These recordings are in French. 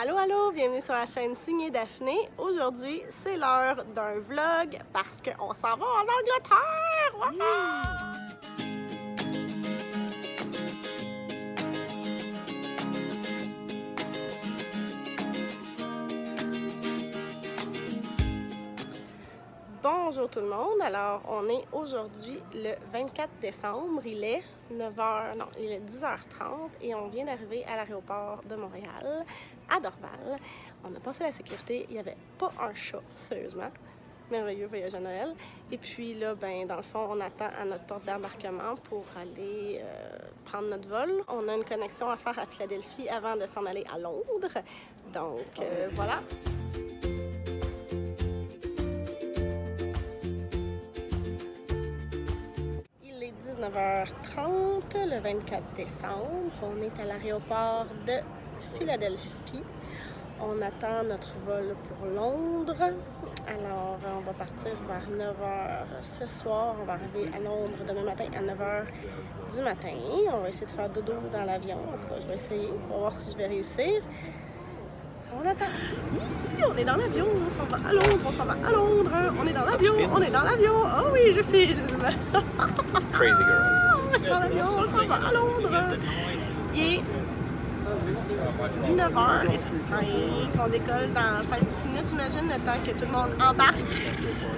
Allô, allô, bienvenue sur la chaîne Signée Daphné. Aujourd'hui, c'est l'heure d'un vlog parce qu'on s'en va en Angleterre! Wouhou! Bonjour tout le monde, alors on est aujourd'hui le 24 décembre, il est 9h, non, il est 10h30 et on vient d'arriver à l'aéroport de Montréal, à Dorval. On a passé la sécurité, il n'y avait pas un chat, sérieusement. Merveilleux voyage à Noël. Et puis là, ben, dans le fond, on attend à notre porte d'embarquement pour aller prendre notre vol. On a une connexion à faire à Philadelphie avant de s'en aller à Londres. Donc, voilà. Il est 19h30 le 24 décembre. On est à l'aéroport de Philadelphie. On attend notre vol pour Londres. Alors, on va partir vers 9h ce soir. On va arriver à Londres demain matin à 9h du matin. On va essayer de faire dodo dans l'avion. En tout cas, je vais essayer. On va voir si je vais réussir. On attend. On est dans l'avion. On s'en va à Londres. On s'en va à Londres. On est dans l'avion. On est dans l'avion. Oh oui, je filme. Crazy girl. On est dans l'avion. On s'en va à Londres. Et 9h05, on décolle dans 5 petites minutes, j'imagine, le temps que tout le monde embarque.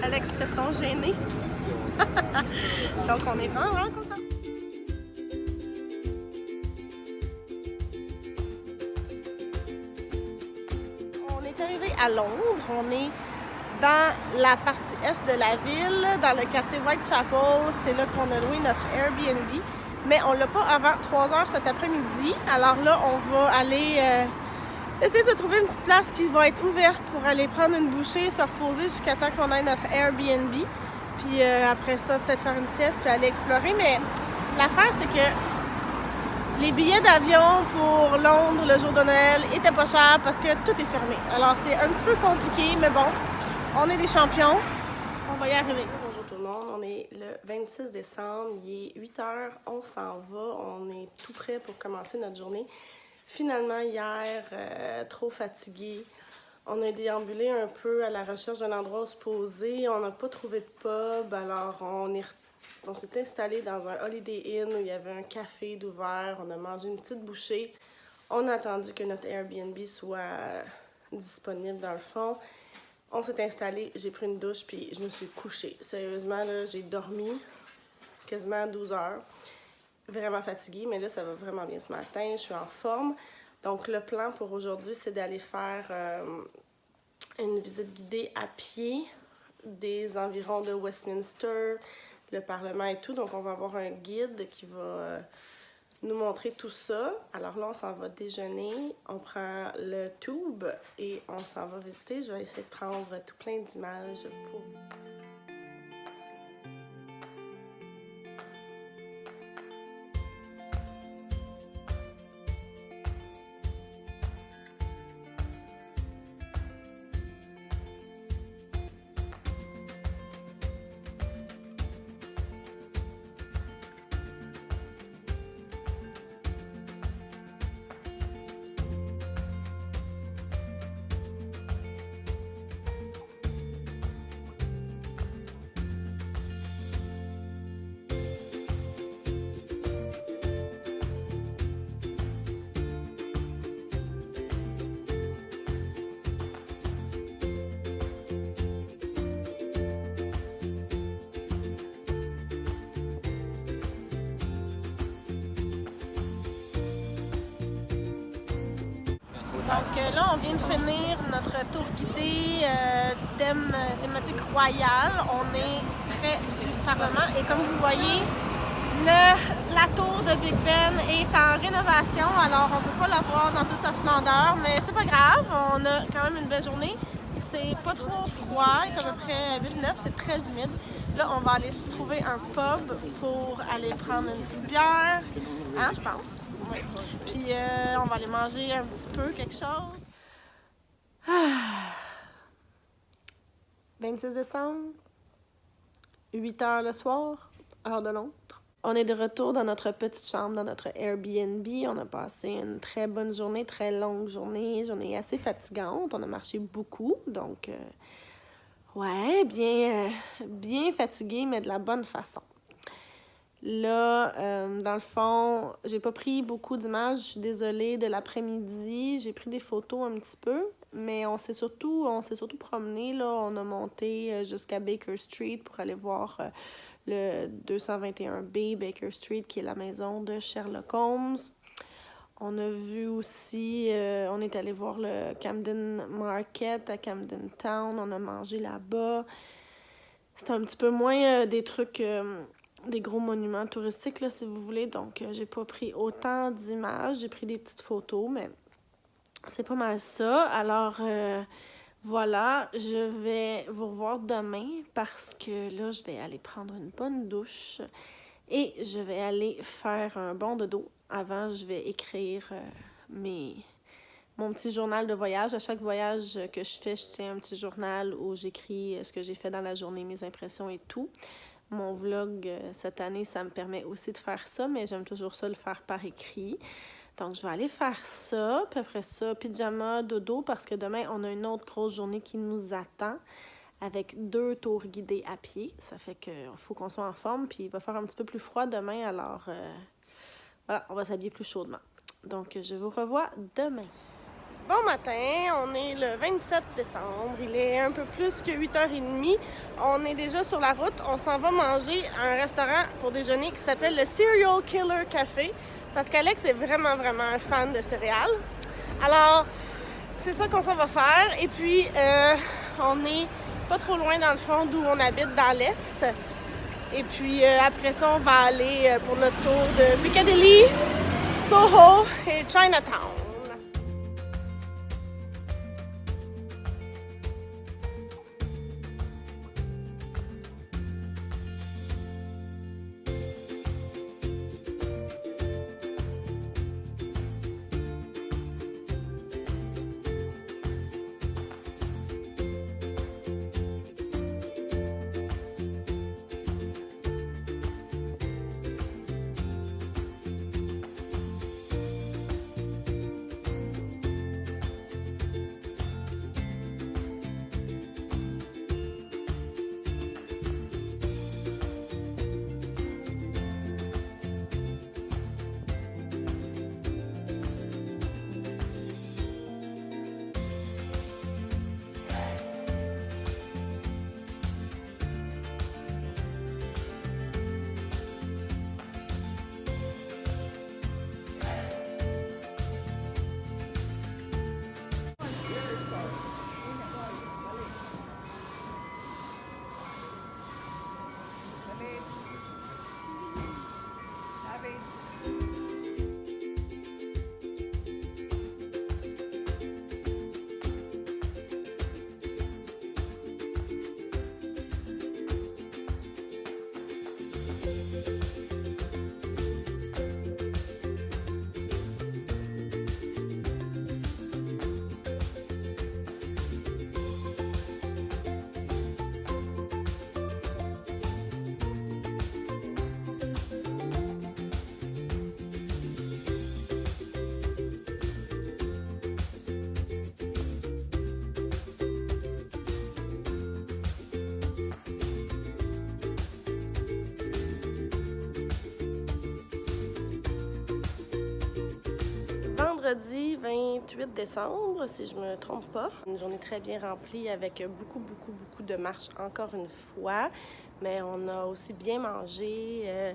Alex fait son gêné. Donc on est vraiment contents. On est arrivé à Londres, on est dans la partie est de la ville, dans le quartier Whitechapel. C'est là qu'on a loué notre Airbnb. Mais on l'a pas avant 3h cet après-midi. Alors là, on va aller essayer de trouver une petite place qui va être ouverte pour aller prendre une bouchée, se reposer jusqu'à temps qu'on ait notre Airbnb. Puis après ça, peut-être faire une sieste puis aller explorer. Mais l'affaire, c'est que les billets d'avion pour Londres le jour de Noël étaient pas chers parce que tout est fermé. Alors c'est un petit peu compliqué, mais bon, on est des champions. On va y arriver. Bonjour tout le monde, on est le 26 décembre, il est 8h, on s'en va, on est tout prêt pour commencer notre journée. Finalement, hier, trop fatigué, on a déambulé un peu à la recherche d'un endroit où se poser, on n'a pas trouvé de pub, alors on s'est installé dans un Holiday Inn où il y avait un café d'ouvert, on a mangé une petite bouchée, on a attendu que notre Airbnb soit disponible dans le fond. On s'est installé, j'ai pris une douche puis je me suis couchée. Sérieusement, là, j'ai dormi quasiment 12 heures. Vraiment fatiguée, mais là, ça va vraiment bien ce matin. Je suis en forme. Donc, le plan pour aujourd'hui, c'est d'aller faire une visite guidée à pied des environs de Westminster, le Parlement et tout. Donc, on va avoir un guide qui va nous montrer tout ça. Alors là, on s'en va déjeuner, on prend le tube et on s'en va visiter. Je vais essayer de prendre tout plein d'images pour vous. Donc là, on vient de finir notre tour guidé thématique royale. On est près du Parlement et comme vous voyez, la tour de Big Ben est en rénovation. Alors, on ne peut pas la voir dans toute sa splendeur, mais c'est pas grave. On a quand même une belle journée. C'est pas trop froid, il est à peu près 8-9, c'est très humide. Là, on va aller se trouver un pub pour aller prendre une petite bière, hein, je pense. Oui. Puis on va aller manger un petit peu quelque chose. 26 décembre, 8h le soir, heure de Londres. On est de retour dans notre petite chambre, dans notre Airbnb. On a passé une très bonne journée, très longue journée assez fatigante. On a marché beaucoup, donc ouais, bien fatigué, mais de la bonne façon. Là, dans le fond, j'ai pas pris beaucoup d'images, je suis désolée, de l'après-midi. J'ai pris des photos un petit peu, mais on s'est surtout promené, là. On a monté jusqu'à Baker Street pour aller voir le 221B Baker Street, qui est la maison de Sherlock Holmes. On a vu aussi, on est allé voir le Camden Market à Camden Town, on a mangé là-bas. C'était un petit peu moins des trucs, des gros monuments touristiques, là, si vous voulez. Donc, j'ai pas pris autant d'images. J'ai pris des petites photos, mais c'est pas mal ça. Alors, voilà, je vais vous revoir demain parce que là, je vais aller prendre une bonne douche et je vais aller faire un bon dodo. Avant, je vais écrire mon petit journal de voyage. À chaque voyage que je fais, je tiens un petit journal où j'écris ce que j'ai fait dans la journée, mes impressions et tout. Mon vlog, cette année, ça me permet aussi de faire ça, mais j'aime toujours ça le faire par écrit. Donc, je vais aller faire ça, puis après ça, pyjama, dodo, parce que demain, on a une autre grosse journée qui nous attend avec 2 tours guidés à pied. Ça fait qu'il faut qu'on soit en forme, puis il va faire un petit peu plus froid demain, alors voilà, on va s'habiller plus chaudement. Donc, je vous revois demain. Bon matin, on est le 27 décembre, il est un peu plus que 8h30. On est déjà sur la route, on s'en va manger à un restaurant pour déjeuner qui s'appelle le Cereal Killer Café, parce qu'Alex est vraiment un fan de céréales. Alors, c'est ça qu'on s'en va faire. Et puis, on est pas trop loin dans le fond d'où on habite, dans l'Est. Et puis, après ça, on va aller pour notre tour de Piccadilly, Soho et Chinatown. Vendredi 28 décembre, si je me trompe pas. Une journée très bien remplie avec beaucoup de marches encore une fois. Mais on a aussi bien mangé.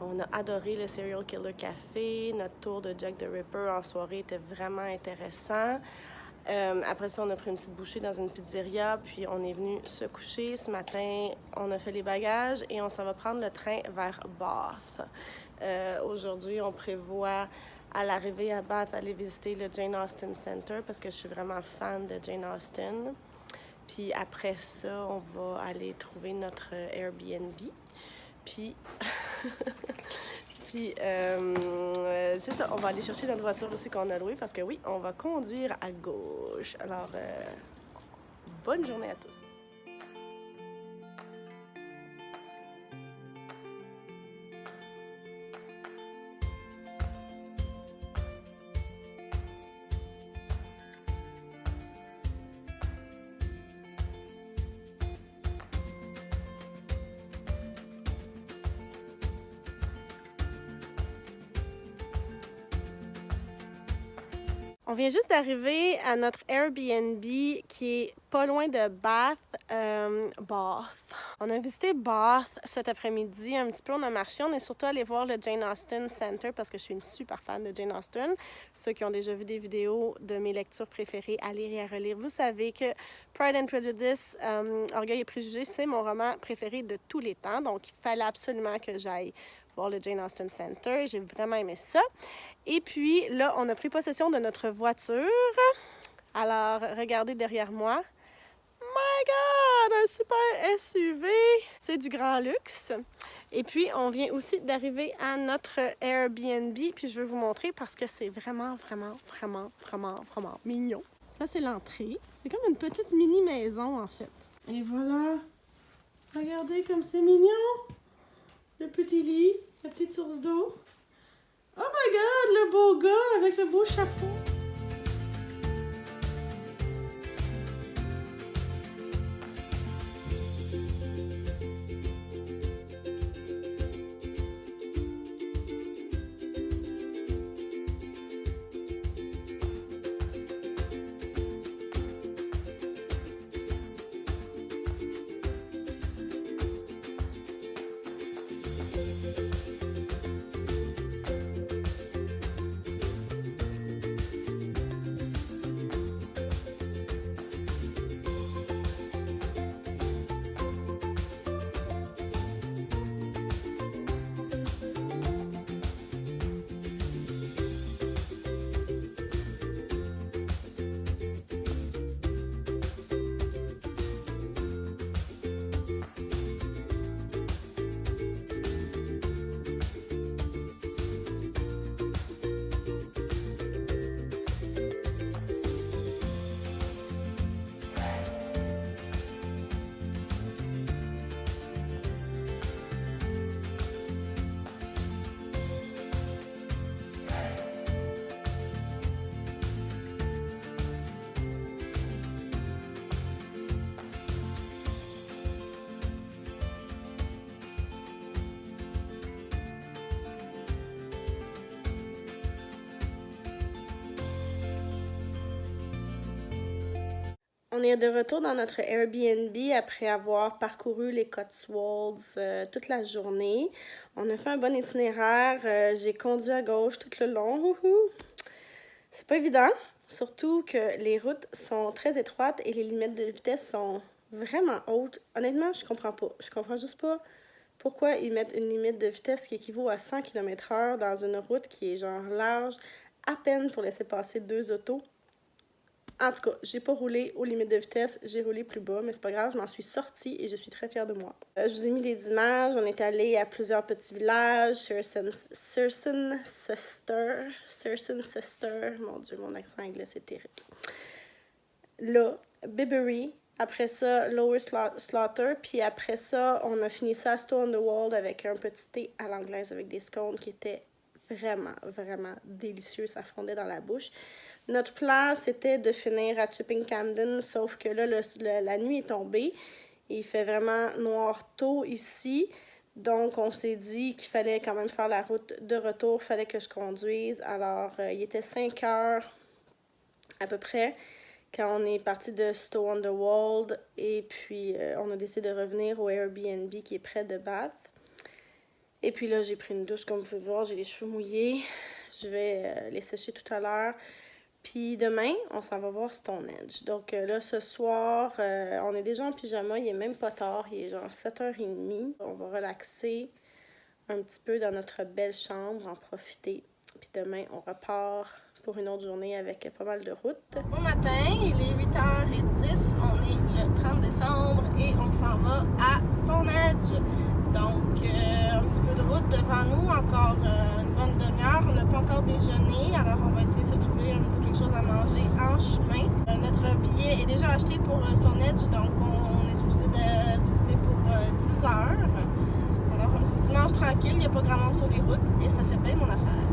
On a adoré le Cereal Killer Café. Notre tour de Jack the Ripper en soirée était vraiment intéressant. Après ça, on a pris une petite bouchée dans une pizzeria, puis on est venu se coucher. Ce matin, on a fait les bagages et on s'en va prendre le train vers Bath. Aujourd'hui, on prévoit à l'arrivée à Bath aller visiter le Jane Austen Center parce que je suis vraiment fan de Jane Austen. Puis après ça, on va aller trouver notre Airbnb. Puis... Puis, c'est ça, on va aller chercher notre voiture aussi qu'on a louée parce que oui, on va conduire à gauche. Alors, bonne journée à tous. On vient juste d'arriver à notre Airbnb qui est pas loin de Bath. On a visité Bath cet après-midi un petit peu, on a marché. On est surtout allé voir le Jane Austen Center parce que je suis une super fan de Jane Austen. Ceux qui ont déjà vu des vidéos de mes lectures préférées à lire et à relire, vous savez que Pride and Prejudice, Orgueil et Préjugés, c'est mon roman préféré de tous les temps. Donc, il fallait absolument que j'aille voir le Jane Austen Center. J'ai vraiment aimé ça. Et puis, là, on a pris possession de notre voiture. Alors, regardez derrière moi. My God! Un super SUV! C'est du grand luxe. Et puis, on vient aussi d'arriver à notre Airbnb. Puis, je veux vous montrer parce que c'est vraiment mignon. Ça, c'est l'entrée. C'est comme une petite mini-maison, en fait. Et voilà. Regardez comme c'est mignon. Le petit lit, la petite source d'eau. Oh my God, le beau gars avec le beau chapeau. On est de retour dans notre Airbnb après avoir parcouru les Cotswolds toute la journée. On a fait un bon itinéraire. J'ai conduit à gauche tout le long. C'est pas évident, surtout que les routes sont très étroites et les limites de vitesse sont vraiment hautes. Honnêtement, je comprends pas. Je comprends juste pas pourquoi ils mettent une limite de vitesse qui équivaut à 100 km/h dans une route qui est genre large, à peine pour laisser passer 2 autos. En tout cas, j'ai pas roulé aux limites de vitesse, j'ai roulé plus bas, mais c'est pas grave, je m'en suis sortie et je suis très fière de moi. Je vous ai mis des images, on est allé à plusieurs petits villages, Cirencester, mon Dieu, mon accent anglais c'est terrible. Là, Bibury, après ça, Lower Slaughter, puis après ça, on a fini ça à Stow on the Wold avec un petit thé à l'anglaise avec des scones qui étaient vraiment délicieux, ça fondait dans la bouche. Notre plan, c'était de finir à Chipping Campden, sauf que là, la nuit est tombée. Il fait vraiment noir tôt ici. Donc, on s'est dit qu'il fallait quand même faire la route de retour. Il fallait que je conduise. Alors, il était 5 heures à peu près quand on est parti de Stow on the Wold. Et puis, on a décidé de revenir au Airbnb qui est près de Bath. Et puis là, j'ai pris une douche, comme vous pouvez voir. J'ai les cheveux mouillés. Je vais les sécher tout à l'heure. Puis demain, on s'en va voir Stonehenge. Donc là, ce soir, on est déjà en pyjama. Il est même pas tard. Il est genre 7h30. On va relaxer un petit peu dans notre belle chambre, en profiter. Puis demain, on repart pour une autre journée avec pas mal de routes. Bon matin, il est 8h10. On est le 30 décembre et on s'en va à Stonehenge. Donc, un petit peu de route devant nous, encore une bonne demi-heure. On n'a pas encore déjeuné, alors on va essayer de se trouver un petit quelque chose à manger en chemin. Notre billet est déjà acheté pour Stonehenge, donc on est supposé de visiter pour 10 heures. Alors, un petit dimanche tranquille, il n'y a pas grand monde sur les routes et ça fait bien mon affaire.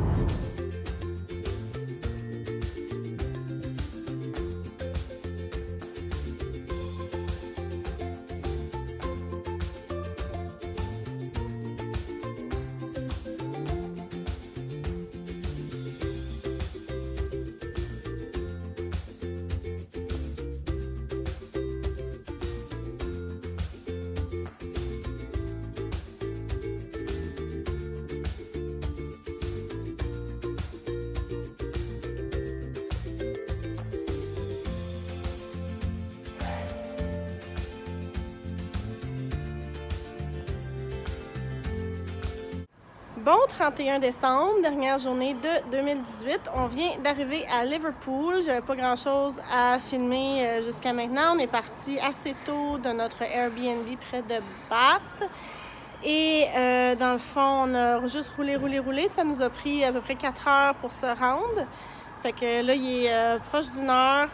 Bon 31 décembre, dernière journée de 2018. On vient d'arriver à Liverpool. J'avais pas grand-chose à filmer jusqu'à maintenant. On est parti assez tôt de notre Airbnb près de Bath. Et dans le fond, on a juste roulé. Ça nous a pris à peu près 4 heures pour se rendre. Fait que là, il est proche d'1 heure.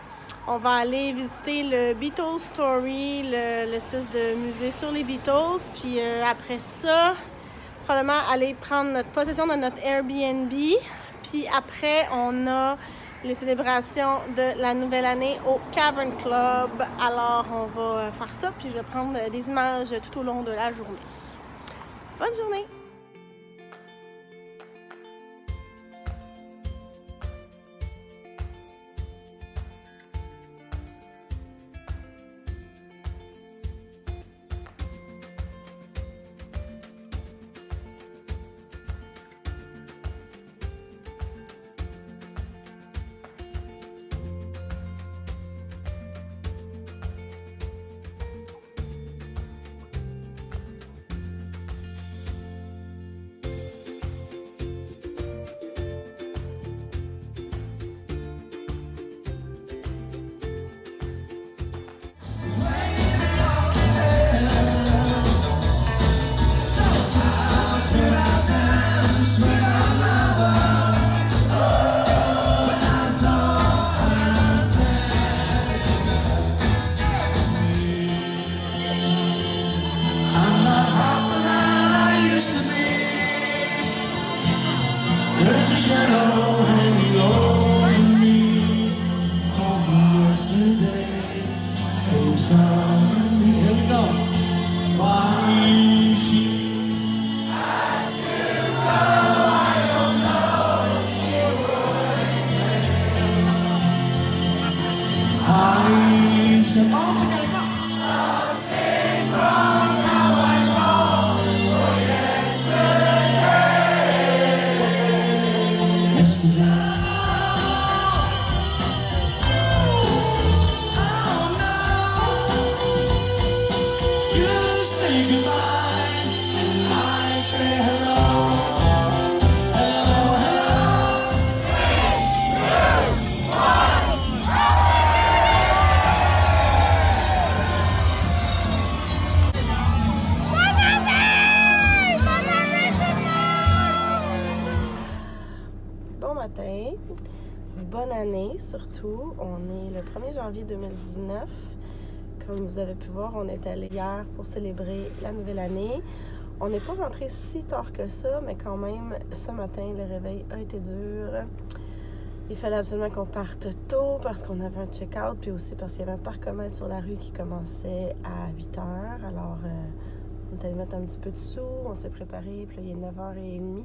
On va aller visiter le Beatles Story, l'espèce de musée sur les Beatles. Puis après ça, probablement aller prendre notre possession de notre Airbnb. Puis après, on a les célébrations de la nouvelle année au Cavern Club. Alors, on va faire ça. Puis je vais prendre des images tout au long de la journée. Bonne journée! There's a shadow hanging over me from yesterday. Came suddenly, here we go. Why she? I said all together, come on. Bonne année surtout. On est le 1er janvier 2019. Comme vous avez pu voir, on est allé hier pour célébrer la nouvelle année. On n'est pas rentré si tard que ça, mais quand même, ce matin, le réveil a été dur. Il fallait absolument qu'on parte tôt parce qu'on avait un check-out, puis aussi parce qu'il y avait un parcomètre sur la rue qui commençait à 8 heures. Alors, on est allé mettre un petit peu de sous, on s'est préparé, puis là, il est 9h30.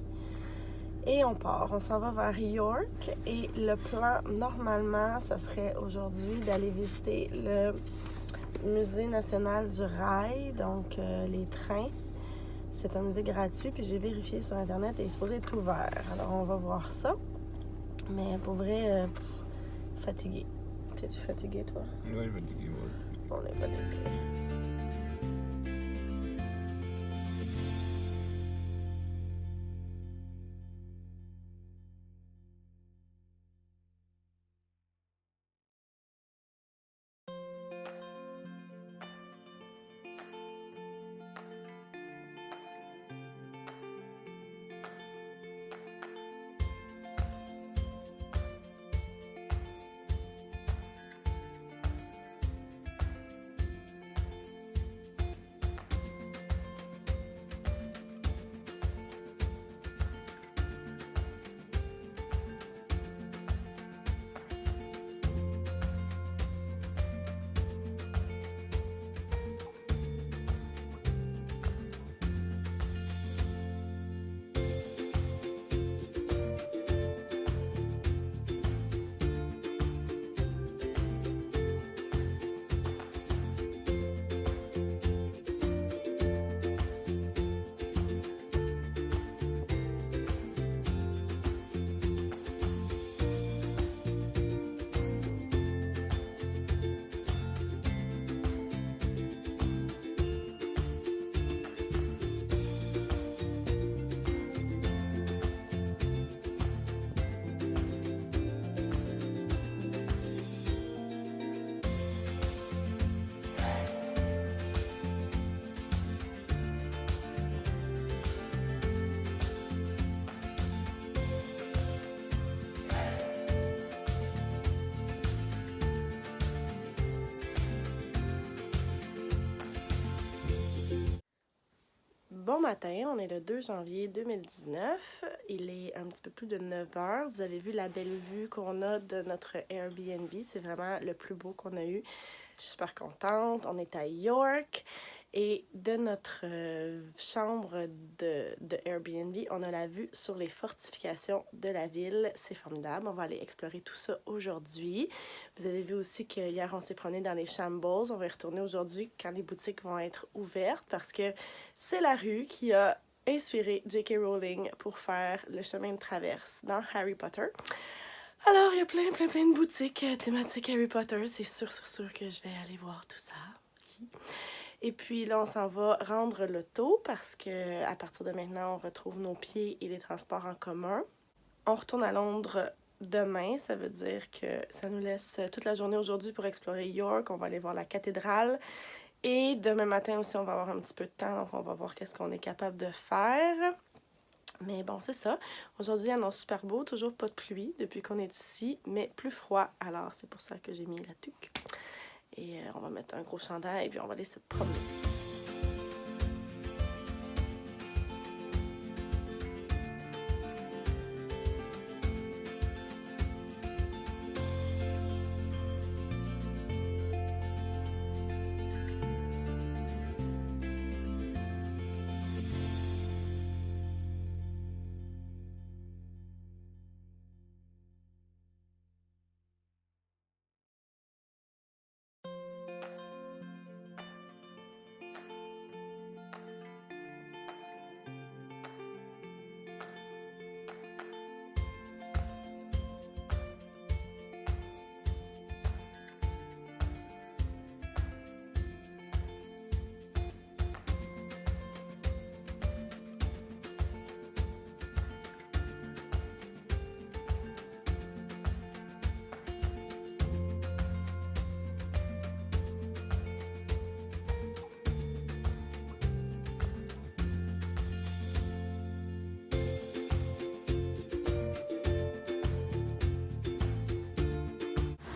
Et on part. On s'en va vers York. Et le plan, normalement, ça serait aujourd'hui d'aller visiter le Musée national du rail, donc les trains. C'est un musée gratuit, puis j'ai vérifié sur Internet et il est supposé être ouvert. Alors, on va voir ça. Mais pour vrai, fatigué. T'es-tu fatigué, toi? Oui, je vais te dire. On est fatigué. Bon matin, on est le 2 janvier 2019. Il est un petit peu plus de 9 heures. Vous avez vu la belle vue qu'on a de notre Airbnb. C'est vraiment le plus beau qu'on a eu. Je suis super contente. On est à York. Et de notre chambre de Airbnb, on a la vue sur les fortifications de la ville. C'est formidable. On va aller explorer tout ça aujourd'hui. Vous avez vu aussi qu'hier, on s'est promené dans les Shambles. On va y retourner aujourd'hui quand les boutiques vont être ouvertes parce que c'est la rue qui a inspiré J.K. Rowling pour faire le chemin de traverse dans Harry Potter. Alors, il y a plein de boutiques thématiques Harry Potter. C'est sûr que je vais aller voir tout ça. Et puis là, on s'en va rendre l'auto parce que à partir de maintenant, on retrouve nos pieds et les transports en commun. On retourne à Londres demain. Ça veut dire que ça nous laisse toute la journée aujourd'hui pour explorer York. On va aller voir la cathédrale. Et demain matin aussi, on va avoir un petit peu de temps. Donc, on va voir qu'est-ce qu'on est capable de faire. Mais bon, c'est ça. Aujourd'hui, il annonce super beau. Toujours pas de pluie depuis qu'on est ici, mais plus froid. Alors, c'est pour ça que j'ai mis la tuque. Et on va mettre un gros chandail et puis on va aller se promener.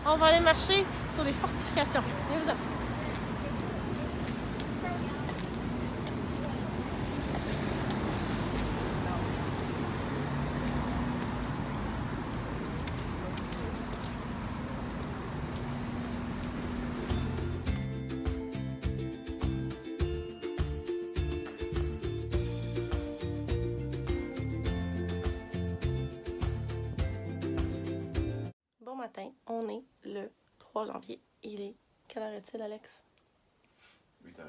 On va aller marcher sur les fortifications. Venez-vous-en. Bon matin, on est le 3 janvier. Il est... Quelle heure est-il, Alex? 8h15.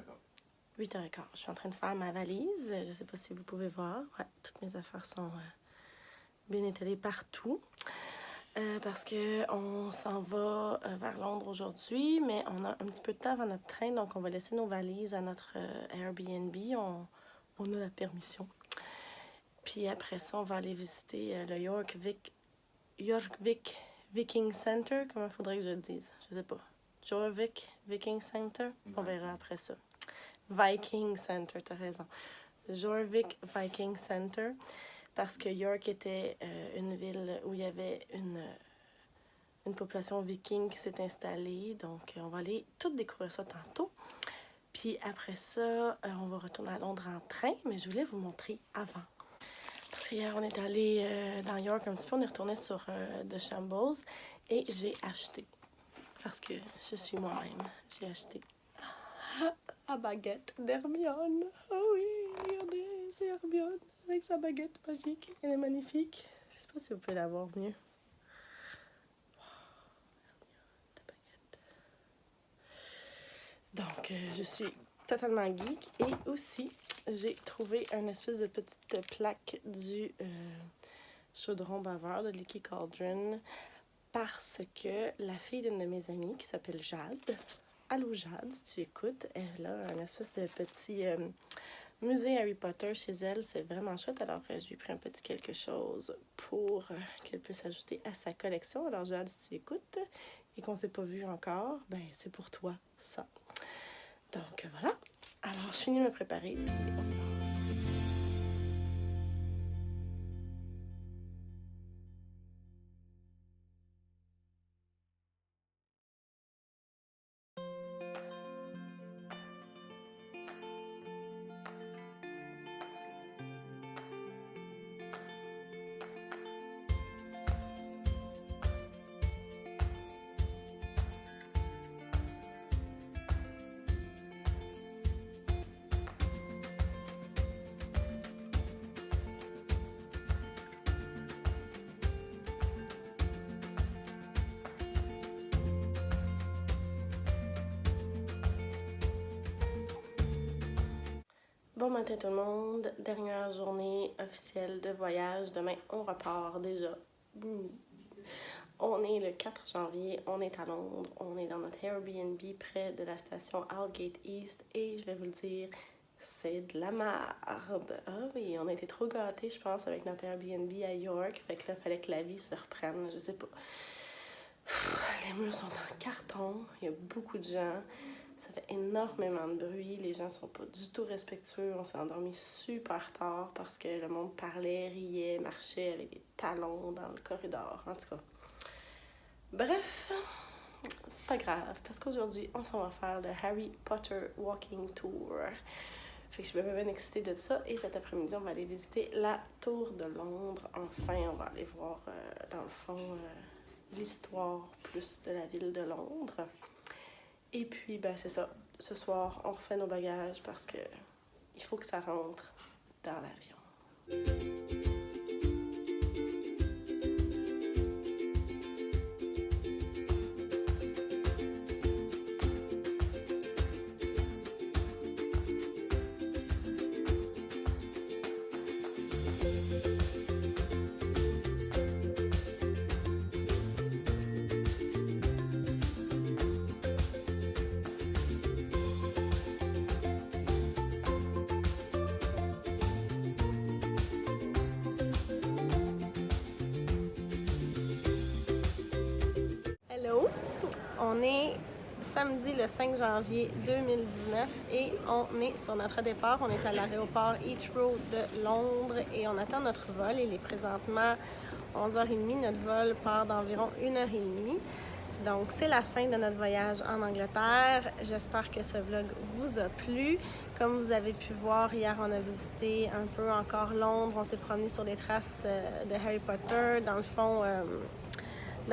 8h15. Je suis en train de faire ma valise. Je ne sais pas si vous pouvez voir. Ouais, toutes mes affaires sont bien étalées partout. Parce qu'on s'en va vers Londres aujourd'hui, mais on a un petit peu de temps avant notre train, donc on va laisser nos valises à notre Airbnb. On a la permission. Puis après ça, on va aller visiter le York Viking Center. Comment faudrait que je le dise? Je sais pas. Jorvik Viking Center? On verra après ça. Viking Center, t'as raison. Jorvik Viking Center. Parce que York était une ville où il y avait une population viking qui s'est installée. Donc, on va aller tout découvrir ça tantôt. Puis après ça, on va retourner à Londres en train. Mais je voulais vous montrer avant. Parce qu'hier, on est allé dans York un petit peu. On est retourné sur The Shambles. Et j'ai acheté. Parce que je suis moi-même. J'ai acheté la baguette d'Hermione. Oh oui, regardez, c'est Hermione avec sa baguette magique. Elle est magnifique. Je sais pas si vous pouvez la voir mieux. Donc, je suis totalement geek. Et aussi, j'ai trouvé une espèce de petite plaque du chaudron baveur de Leaky Cauldron parce que la fille d'une de mes amies qui s'appelle Jade, allô Jade, si tu écoutes, elle a un espèce de petit musée Harry Potter chez elle. C'est vraiment chouette. Alors, je lui ai pris un petit quelque chose pour qu'elle puisse ajouter à sa collection. Alors, Jade, si tu écoutes et qu'on ne s'est pas vu encore, ben c'est pour toi, ça. Donc, voilà. Alors, je finis de me préparer. Et on y va. Bon matin tout le monde, dernière journée officielle de voyage. Demain, on repart déjà. Bouh. On est le 4 janvier, on est à Londres, on est dans notre Airbnb près de la station Aldgate East et je vais vous le dire, c'est de la merde. Ah oui, on a été trop gâtés, je pense, avec notre Airbnb à York. Fait que là, il fallait que la vie se reprenne, je sais pas. Les murs sont en carton, il y a beaucoup de gens. Ça fait énormément de bruit, les gens sont pas du tout respectueux, on s'est endormi super tard parce que le monde parlait, riait, marchait avec des talons dans le corridor, en tout cas. Bref, c'est pas grave parce qu'aujourd'hui, on s'en va faire le Harry Potter Walking Tour. Fait que je suis bien excitée de ça et cet après-midi, on va aller visiter la Tour de Londres. Enfin, on va aller voir, dans le fond, l'histoire plus de la ville de Londres. Et puis, ben c'est ça. Ce soir, on refait nos bagages parce que il faut que ça rentre dans l'avion. Hello! On est samedi le 5 janvier 2019 et on est sur notre départ. On est à l'aéroport Heathrow de Londres et on attend notre vol. Il est présentement 11h30. Notre vol part d'environ 1h30. Donc, c'est la fin de notre voyage en Angleterre. J'espère que ce vlog vous a plu. Comme vous avez pu voir, hier, on a visité un peu encore Londres. On s'est promené sur les traces de Harry Potter. Dans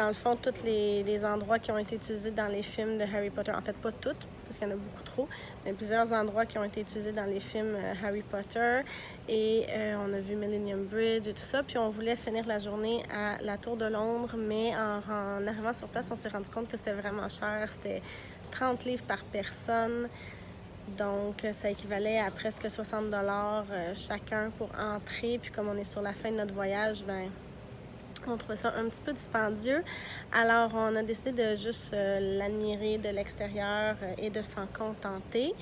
le fond, tous les endroits qui ont été utilisés dans les films de Harry Potter, en fait pas toutes, parce qu'il y en a beaucoup trop, mais plusieurs endroits qui ont été utilisés dans les films Harry Potter. Et on a vu Millennium Bridge et tout ça. Puis on voulait finir la journée à la Tour de Londres, mais en arrivant sur place, on s'est rendu compte que c'était vraiment cher. C'était 30 livres par personne. Donc, ça équivalait à presque 60 $ chacun pour entrer. Puis comme on est sur la fin de notre voyage, ben on trouvait ça un petit peu dispendieux. Alors, on a décidé de juste l'admirer de l'extérieur et de s'en contenter.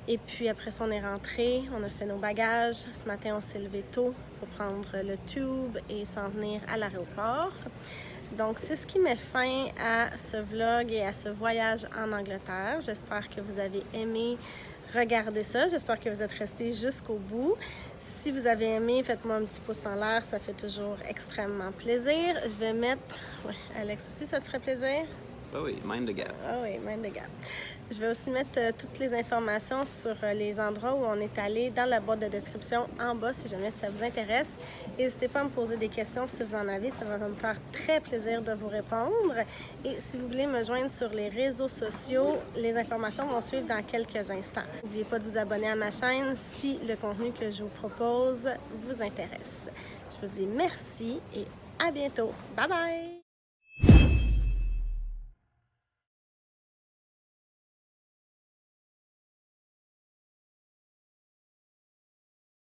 Et puis, après ça, on est rentré, on a fait nos bagages. Ce matin, on s'est levé tôt pour prendre le tube et s'en venir à l'aéroport. Donc, c'est ce qui met fin à ce vlog et à ce voyage en Angleterre. J'espère que vous avez aimé regarder ça. J'espère que vous êtes restés jusqu'au bout. Si vous avez aimé, faites-moi un petit pouce en l'air. Ça fait toujours extrêmement plaisir. Je vais mettre... Ouais, Alex aussi, ça te ferait plaisir? Oh oui, mind the gap. Ah oui, mind the gap. Je vais aussi mettre toutes les informations sur les endroits où on est allé dans la boîte de description en bas si jamais ça vous intéresse. N'hésitez pas à me poser des questions si vous en avez, ça va me faire très plaisir de vous répondre. Et si vous voulez me joindre sur les réseaux sociaux, les informations vont suivre dans quelques instants. N'oubliez pas de vous abonner à ma chaîne si le contenu que je vous propose vous intéresse. Je vous dis merci et à bientôt. Bye bye!